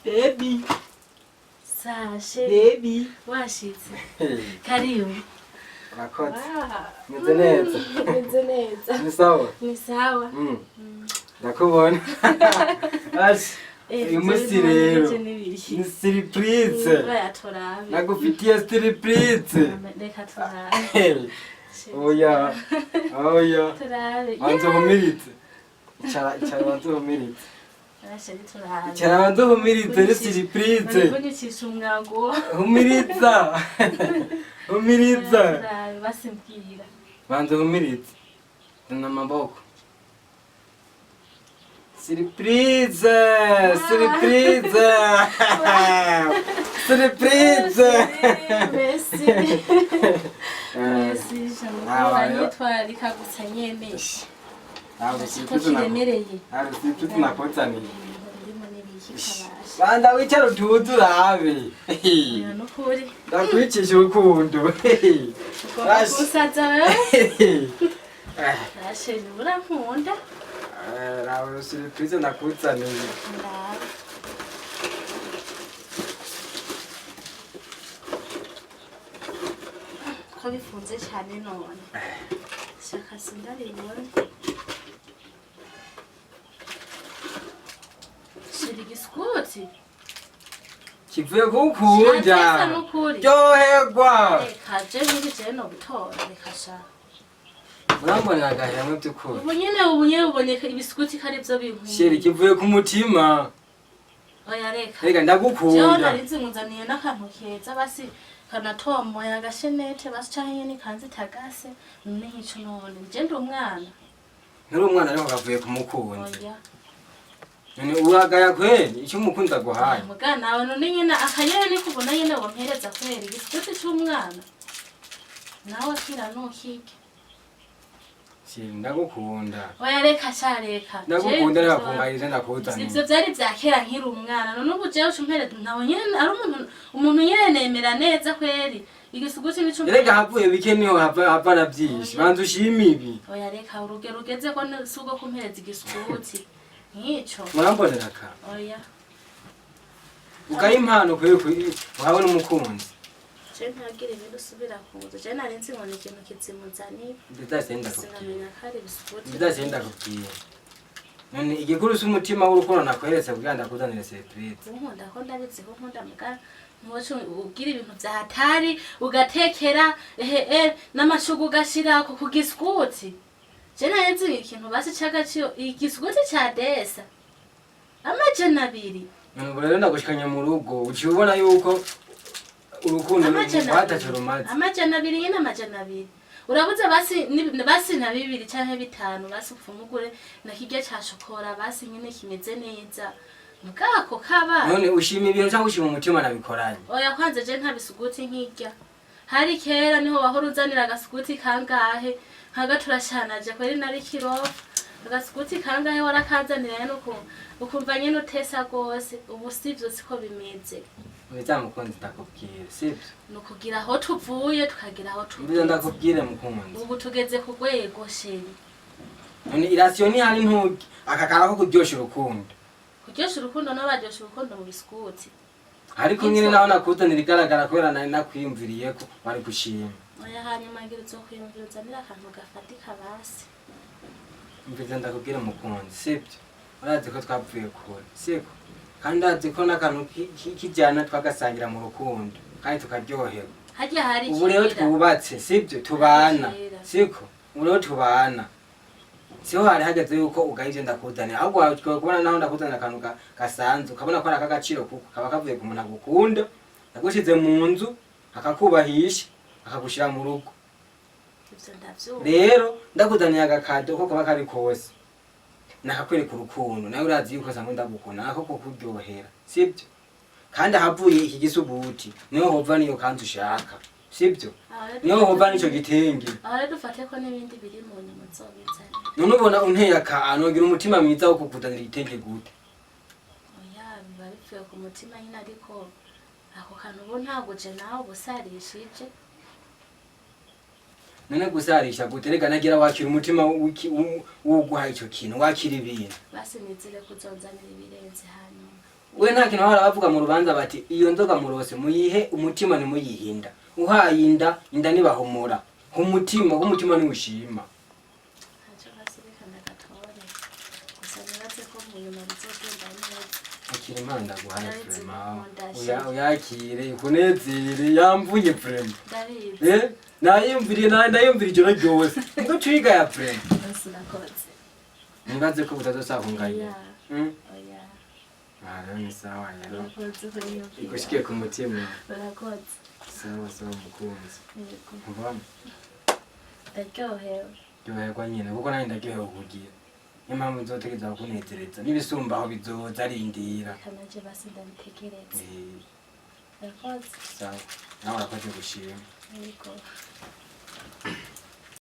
Baby. Sashe. Baby. Washitse. Karibu. Urakoze. Meze neza. Meze neza. Ni sawa? Ni sawa. Ndakubona. Ashi. Uyu munsi rero ni surprise. Nagufitiye surprise. Reka turabe. Oya. Oya. Turabe. Wanzohumiritse. Icara wanzohumiritse. Arashe turabe. Icara wanzohumiritse ni surprise. Kunyucisha umwago. Humiriza. Humiriza. Turabe basimbwira. Wanzohumiritse. Tuna maboko. Surprise! Surprise! Surprise! Merci. Merci, j'aimerais twarika gusa nyemeshe. Surprise kiremereye. Surprise nakotaniye. Banda wicara utuzu urabe. Nukuri. Ndakwicisha urukundo. Usaza wewe? Ashe urankunda? Rawe surprise nakuzaniye. Ko bifunze cyane none. Shaka Sinari bibone. Shiri giskuti. Kivuye kukunda. Ryoherwa. Reka je nk'ije no gutora reka sha. Urambona agahera by'ukuri. Ubu nyene uboneka ibiskuti kari byo binkunda. Sheri kivuye ku mutima. Oya reka. Reka ndagukunda. Jo narinzi nzaniye n'akantu keza basi kanatomoya agashenete basi canke ni kanzi tagase none hico none je ndi umwana. Nturi umwana ariko kavuye ku mukunzi. Oya. None uragaya kweli icyo umukunzi aguhaye. Mugana nawe none nyene akanyene ni kubona nyene wampereza kweli igisuti cy'umwana. Nawe kira nukike. Ndagukunda. Oya reka shareka. Ndagukunda reka kungayiriza ndakuzana. Ivyo vyari vya kera nkiri umwana none ubu jewe umpere nawe nyene ari umuntu nyene nemera neza kweli. Igisuguti nico. Reka havuye bike niho hava navyinshi. Banza ushima ibi. Oya reka urugeze ko sugo kumpereza igisuguti. Nkico. Murambonera ka. Oya. Ugaye impano kweli uhabona umukunzi. Je ntagire ibintu subira kuza. Je narinzi ngo ni ikintu kizimuzaniye. Ndazenda kubwira. Sinamenya kare ibisuguti. Ndazenda kubwira. None igikuru cy'umutima w'urukundo nakweretse kugira ndakuzanire surprise. Nkunda ko ndabizi ko nkunda muga mwoco ugira ibintu vya hatari ugatekera n'amashugu gashira ku giskuti. Je narinzi ikintu basi cy'agaciro igiskuti cya desa. Amajana 2. None rero ndagushikanya mu rugo uci ubona yuko urukundo rwatacurumaze. Amajana 2 nyine amajana 2. Urabuze basi na 2 canke 5 basi Umugore na kirya ca shokora basi nyine kimeze neza. Mugako kaba. None ushima ibintu cyangwa ushima umutima nabikoranye. Oya kwanze je nta bisuguti nkirya. Hari kera niho wahora uzanira agasuguti kangahe nkaga turashanaje kweri nari kiro. Agasuguti kangahe warakazanira nuko ukumva nyene utesa gose ubu sivyo siko bimeze. Mukunzi ndakubwira sibyo nukugira aho tuvuye tukagira aho tuvuye. Ndizo ndakubwira mukunzi ubu tugeze ku rwego sheri. None irasiyo ni hari ntugi akakara ko kuryosha urukundo. Kuryosha urukundo no baryosha urukundo mu biskuti. Ariko nyine naho nakuzanira igaragara kubera nari nakwiyumviriye ko bari gushima. Oya hanyuma ngira zo kwiyumviriza nira akantu gafatika basi. Mbize ndakubwira mukunzi sibyo urazi ko twapfuye kure siko kandi azi ko nakantu kijyana twagasangira mu rukundo kandi tukaryoherwa. Hajya hari ubu rero twubatse sibyo tubana siko ubu rero tubana siho hari hageze yuko ugahije ndakuzanira ahubwo twakubona naho ndakuzanira akantu gasanzwe ukabona ko ari akagaciro kuko kaba kavuye ku muntu agukunda yagushize mu nzu akakubahisha akagushira mu rugo. Rero ndakuzaniye agakado ko kuba kari kose nakakwereka urukundo nawe urazi yuko sango ndagukunda nako kukuryohera sibyo kandi ahavuye iki gisuguti niho hova niyo kanzu ushaka sibyo niho hova nico gitenge. Ahare dufate ko n'ibindi biri mu nyuma nzobizana. None ubona unteye akantu ugira umutima mwiza wo kukuzanira igitenge gute. Oya biba bipfuye ku mutima nyine ariko ako kantu ubu ntabwo je nawe busarishije. None gusarisha guterega nagira wakira umutima wuguha ico kintu wakira ibintu. Basi nizire kuzonzanira ibirenze hanyuma. we nta kintu bahora bavuga mu rubanza bati iyo nzoga murose muyihe umutima ntimuyihinda uhaye inda ntibahumura umutima w'umutima ntiwushima ntacyo basirikana gatore gusa nibaze ko mu nyuma bizogenda neza akira imana ndaguhaye vrema uyakire ikunezere yamvunye vrema nayumviriye ndayumvira ijoro ryose ngo twiga ya vrema nibaze ko butazosakunganya ni sawa rero igushike ku mutima sawa mukunzi mvamo ryoherwa nyine kuko nanjye ndaryohewe kugira niyo mpamvu nzotegereza kunezereza n'ibisumba aho bizoza arindira kanaje basi ndabitekereza sawa nawe urakoze gushima